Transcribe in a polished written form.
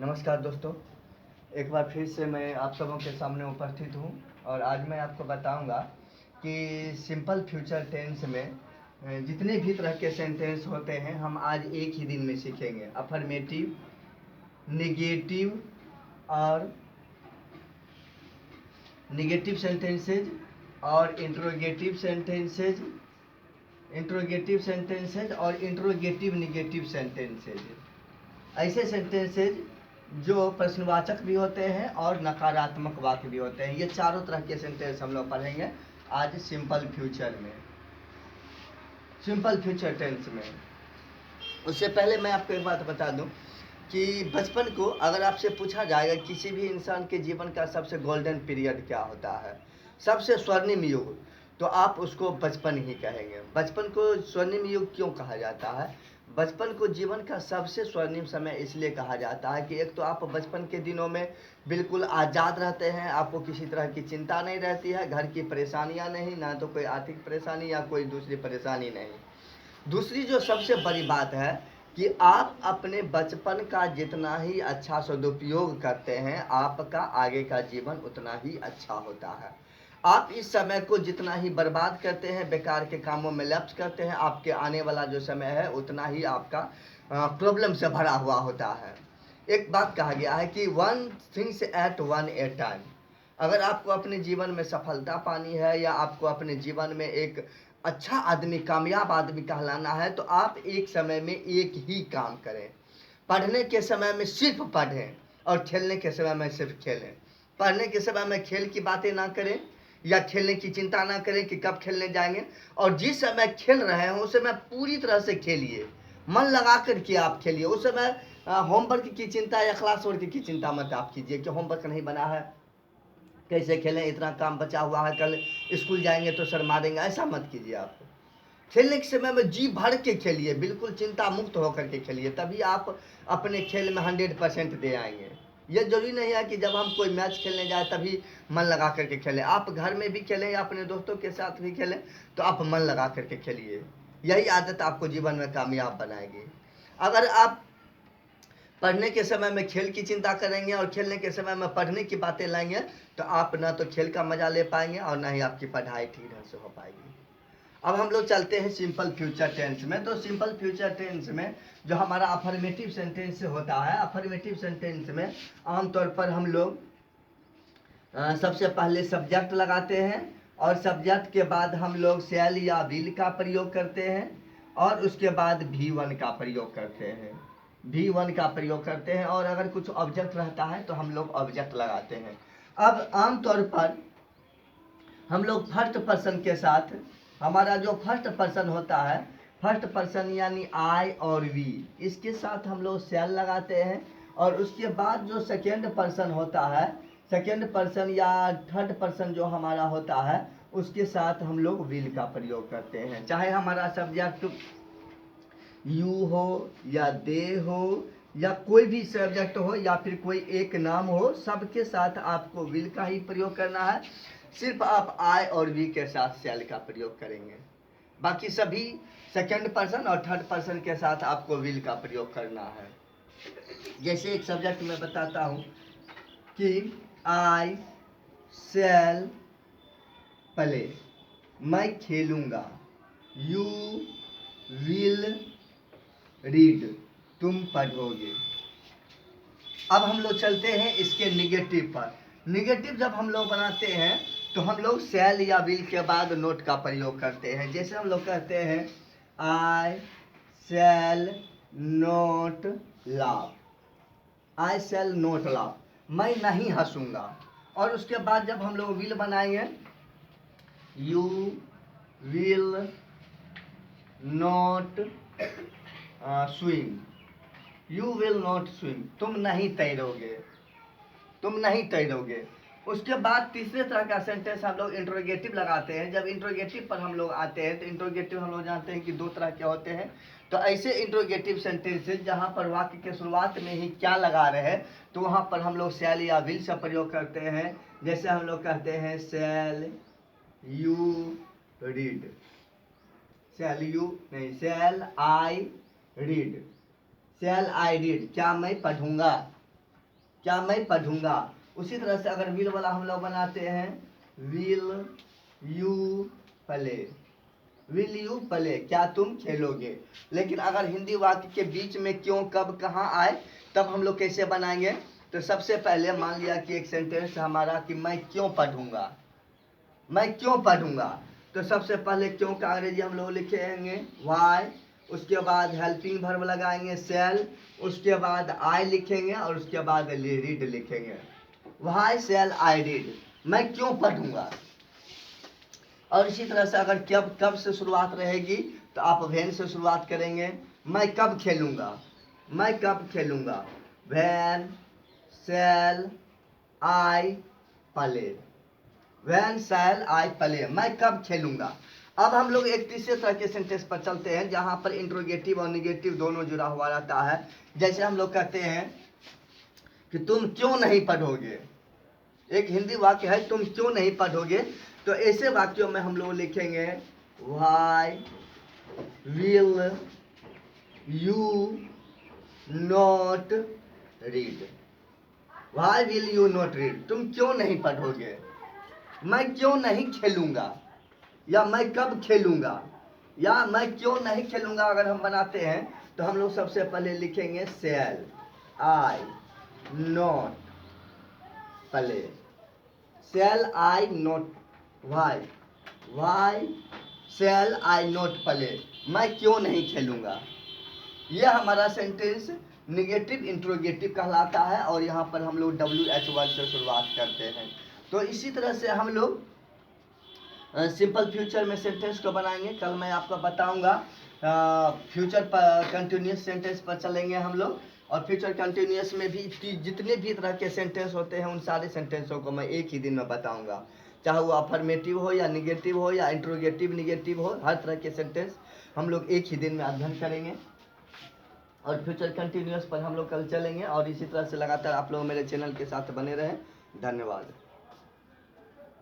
नमस्कार दोस्तों, एक बार फिर से मैं आप सबों के सामने उपस्थित हूँ और आज मैं आपको बताऊंगा कि सिंपल फ्यूचर टेंस में जितने भी तरह के सेंटेंस होते हैं हम आज एक ही दिन में सीखेंगे। अफर्मेटिव, नेगेटिव और नेगेटिव सेंटेंसेज और इंट्रोगेटिव सेंटेंसेज और इंट्रोगेटिव नेगेटिव सेंटेंसेज। ऐसे सेंटेंसेज जो प्रश्नवाचक भी होते हैं और नकारात्मक वाक्य भी होते हैं। ये चारों तरह के सेंटेंस हम लोग पढ़ेंगे आज सिंपल फ्यूचर टेंस में। उससे पहले मैं आपको एक बात बता दूं कि बचपन को अगर आपसे पूछा जाएगा किसी भी इंसान के जीवन का सबसे गोल्डन पीरियड क्या होता है, सबसे स्वर्णिम युग, तो आप उसको बचपन ही कहेंगे। बचपन को स्वर्णिम युग क्यों कहा जाता है? बचपन को जीवन का सबसे स्वर्णिम समय इसलिए कहा जाता है कि एक तो आप बचपन के दिनों में बिल्कुल आज़ाद रहते हैं, आपको किसी तरह की चिंता नहीं रहती है, घर की परेशानियां नहीं, ना तो कोई आर्थिक परेशानी या कोई दूसरी परेशानी नहीं। दूसरी जो सबसे बड़ी बात है कि आप अपने बचपन का जितना ही अच्छा सदुपयोग करते हैं, आपका आगे का जीवन उतना ही अच्छा होता है। आप इस समय को जितना ही बर्बाद करते हैं, बेकार के कामों में लप्स करते हैं, आपके आने वाला जो समय है उतना ही आपका प्रॉब्लम से भरा हुआ होता है। एक बात कहा गया है कि one things at one A time. अगर आपको अपने जीवन में सफलता पानी है या आपको अपने जीवन में एक अच्छा आदमी, कामयाब आदमी कहलाना है, तो आप एक समय में एक ही काम करें। पढ़ने के समय में सिर्फ पढ़ें और खेलने के समय में सिर्फ खेलें। पढ़ने के समय में खेल की बातें ना करें या खेलने की चिंता ना करें कि कब खेलने जाएंगे, और जिस समय खेल रहे हैं उस समय पूरी तरह से खेलिए, मन लगा कर के आप खेलिए। उस समय होमवर्क की चिंता या क्लास वर्क की चिंता मत आप कीजिए कि होमवर्क नहीं बना है, कैसे खेलें, इतना काम बचा हुआ है, कल स्कूल जाएंगे तो सर मारेंगे, ऐसा मत कीजिए। आप खेलने के समय में जी भर के खेलिए, बिल्कुल चिंता मुक्त होकर के खेलिए, तभी आप अपने खेल में 100% दे आएंगे। ये जरूरी नहीं है कि जब हम कोई मैच खेलने जाए तभी मन लगा करके खेलें। आप घर में भी खेलें या अपने दोस्तों के साथ भी खेलें, तो आप मन लगा करके खेलिए। यही आदत आपको जीवन में कामयाब बनाएगी। अगर आप पढ़ने के समय में खेल की चिंता करेंगे और खेलने के समय में पढ़ने की बातें लाएंगे, तो आप ना तो खेल का मजा ले पाएंगे और ना ही आपकी पढ़ाई ठीक ढंग से हो पाएगी। अब हम लोग चलते हैं सिंपल फ्यूचर टेंस में। तो सिंपल फ्यूचर टेंस में जो हमारा अफर्मेटिव सेंटेंस होता है, अफर्मेटिव सेंटेंस में आमतौर पर हम लोग सबसे पहले सब्जेक्ट लगाते हैं और सब्जेक्ट के बाद हम लोग शैल या विल का प्रयोग करते हैं और उसके बाद V1 का प्रयोग करते हैं। V1 का प्रयोग करते हैं और अगर कुछ ऑब्जेक्ट रहता है तो हम लोग ऑब्जेक्ट लगाते हैं। अब आमतौर पर हम लोग फर्स्ट पर्सन के साथ, हमारा जो फर्स्ट पर्सन होता है, फर्स्ट पर्सन यानी आई और वी, इसके साथ हम लोग शैल लगाते हैं और उसके बाद जो सेकेंड पर्सन होता है, सेकेंड पर्सन या थर्ड पर्सन जो हमारा होता है, उसके साथ हम लोग विल का प्रयोग करते हैं। चाहे हमारा सब्जेक्ट यू हो या दे हो या कोई भी सब्जेक्ट हो या फिर कोई एक नाम हो, सबके साथ आपको विल का ही प्रयोग करना है। सिर्फ आप आई और वी के साथ शैल का प्रयोग करेंगे। बाकी सभी सेकंड पर्सन और थर्ड पर्सन के साथ आपको विल का प्रयोग करना है। जैसे एक सब्जेक्ट में बताता हूँ कि आई शैल प्ले, मैं खेलूंगा। यू विल रीड, तुम पढ़ोगे। अब हम लोग चलते हैं इसके निगेटिव पर। निगेटिव जब हम लोग बनाते हैं तो हम लोग शैल या विल के बाद नोट का प्रयोग करते हैं। जैसे हम लोग कहते हैं आई शैल नोट लाफ, आई शैल नोट लाफ, मैं नहीं हंसूंगा। और उसके बाद जब हम लोग विल बनाएंगे, you will not swim, you will not swim, तुम नहीं तैरोगे, तुम नहीं तैरोगे। उसके बाद तीसरे तरह का सेंटेंस हम लोग इंट्रोगेटिव लगाते हैं। जब इंट्रोगेटिव पर हम लोग आते हैं तो इंट्रोगेटिव हम लोग जानते हैं कि दो तरह के होते हैं। तो ऐसे इंट्रोगेटिव सेंटेंसेस जहाँ पर वाक्य के शुरुआत में ही क्या लगा रहे हैं, तो वहाँ पर हम लोग शैल या विल से प्रयोग करते हैं। जैसे हम लोग कहते हैं shall you read, shall you नहीं, शैल I read, shell I read, क्या मैं पढ़ूंगा। क्या मैं पढ़ूंगा। उसी तरह से अगर विल वाला हम लोग बनाते हैं, will you play, will you play, क्या तुम खेलोगे। लेकिन अगर हिंदी वाक्य के बीच में क्यों, कब, कहाँ आए, तब हम लोग कैसे बनाएंगे। तो सबसे पहले मान लिया कि एक सेंटेंस हमारा कि मैं क्यों पढ़ूंगा, मैं क्यों पढ़ूंगा। तो सबसे पहले क्यों का अंग्रेजी हम लोग लिखेंगे वाई, उसके बाद हेल्पिंग वर्ब लगाएंगे सेल, उसके बाद आई लिखेंगे और उसके बाद रीड लिखेंगे। वाई सेल आई रीड, मैं क्यों पढ़ूंगा। और इसी तरह से अगर कब, कब से शुरुआत रहेगी तो आप व्हेन से शुरुआत करेंगे। मैं कब खेलूंगा, मैं कब खेलूंगा, when shall I play, when shall I play, मैं कब खेलूंगा। अब हम लोग एक तीसरे तरह के सेंटेंस पर चलते हैं जहां पर इंट्रोगेटिव और निगेटिव दोनों जुड़ा हुआ रहता है। जैसे हम लोग कहते हैं कि तुम क्यों नहीं पढ़ोगे, एक हिंदी वाक्य है तुम क्यों नहीं पढ़ोगे। तो ऐसे वाक्यों में हम लोग लिखेंगे why will you not read, why will you not read, तुम क्यों नहीं पढ़ोगे। मैं क्यों नहीं खेलूंगा, या मैं कब खेलूंगा, या मैं क्यों नहीं खेलूंगा अगर हम बनाते हैं तो हम लोग सबसे पहले लिखेंगे shall I not play, shall I not, why, why shall I not play, मैं क्यों नहीं खेलूंगा। यह हमारा सेंटेंस निगेटिव इंट्रोगेटिव कहलाता है और यहाँ पर हम लोग WH वर्ड से शुरुआत करते हैं। तो इसी तरह से हम लोग सिंपल फ्यूचर में सेंटेंस को बनाएंगे। कल मैं आपको बताऊंगा फ्यूचर पर कंटिन्यूस सेंटेंस पर चलेंगे हम लोग। और फ्यूचर कंटिन्यूस में भी जितने भी तरह के सेंटेंस होते हैं उन सारे सेंटेंसों को मैं एक ही दिन में बताऊंगा, चाहे वो अफर्मेटिव हो या निगेटिव हो या इंट्रोगेटिव निगेटिव हो, हर तरह के सेंटेंस हम लोग एक ही दिन में अध्ययन करेंगे। और फ्यूचर कंटिन्यूस पर हम लोग कल चलेंगे और इसी तरह से लगातार आप लोग मेरे चैनल के साथ बने रहें। धन्यवाद।